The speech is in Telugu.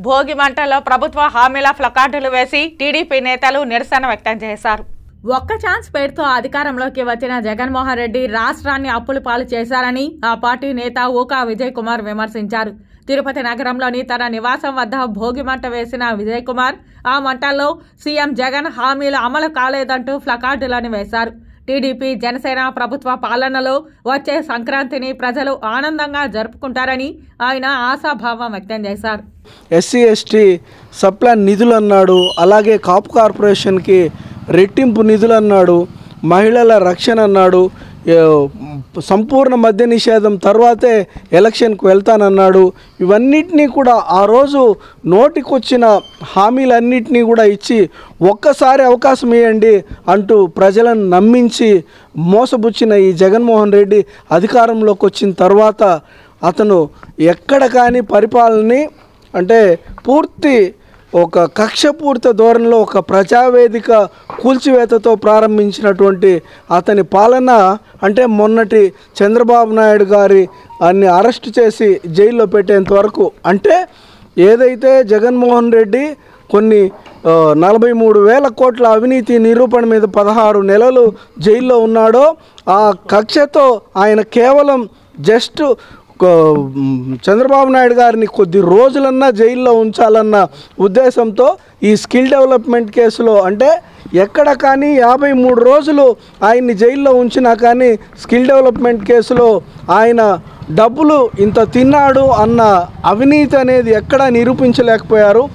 భోగి మంటల్లో ప్రభుత్వ హామీల ప్లకార్డులు వేసి టీడీపీ నేతలు నిరసన వ్యక్తం చేశారు. ఒక్క ఛాన్స్ పేరుతో అధికారంలోకి వచ్చిన జగన్మోహన్ రెడ్డి రాష్ట్రాన్ని అప్పుల పాలు చేశారని ఆ పార్టీ నేత ఊకా విజయ్ కుమార్ విమర్శించారు. తిరుపతి నగరంలోని తన నివాసం వద్ద భోగి మంట వేసిన విజయ్ కుమార్ ఆ మంటల్లో సీఎం జగన్ హామీలు అమలు కాలేదంటూ ప్లకార్డులను వేశారు. టీడీపీ జనసేన ప్రభుత్వ పాలనలో వచ్చే సంక్రాంతిని ప్రజలు ఆనందంగా జరుపుకుంటారని ఆయన ఆశాభావం వ్యక్తం చేశారు. ఎస్సీ ఎస్టీ సప్లాన్ నిధులు అన్నాడు, అలాగే కాపు కార్పొరేషన్కి రెట్టింపు నిధులు అన్నాడు, మహిళల రక్షణ అన్నాడు, సంపూర్ణ మద్య నిషేధం తర్వాతే ఎలక్షన్కు వెళ్తానన్నాడు. ఇవన్నిటినీ కూడా ఆ రోజు నోటికొచ్చిన హామీలన్నింటినీ కూడా ఇచ్చి ఒక్కసారి అవకాశం ఇవ్వండి అంటూ ప్రజలను నమ్మించి మోసపుచ్చిన ఈ జగన్మోహన్ రెడ్డి అధికారంలోకి వచ్చిన తర్వాత అతను ఎక్కడ కానీ పరిపాలనని అంటే పూర్తి ఒక కక్షపూరిత ధోరణిలో ఒక ప్రజావేదిక కూల్చివేతతో ప్రారంభించినటువంటి అతని పాలన అంటే మొన్నటి చంద్రబాబు నాయుడు గారి అన్ని అరెస్టు చేసి జైల్లో పెట్టేంత వరకు అంటే ఏదైతే జగన్మోహన్ రెడ్డి కొన్ని 43,000 కోట్ల అవినీతి నిరూపణ మీద 16 నెలలు జైల్లో ఉన్నాడో ఆ కక్షతో ఆయన కేవలం జస్ట్ చంద్రబాబు నాయుడు గారిని కొద్ది రోజులన్నా జైల్లో ఉంచాలన్న ఉద్దేశంతో ఈ స్కిల్ డెవలప్మెంట్ కేసులో అంటే ఎక్కడ కానీ 53 రోజులు ఆయన్ని జైల్లో ఉంచినా కానీ స్కిల్ డెవలప్మెంట్ కేసులో ఆయన డబ్బులు ఇంత తిన్నాడు అన్న అవినీతి అనేది ఎక్కడా నిరూపించలేకపోయారు.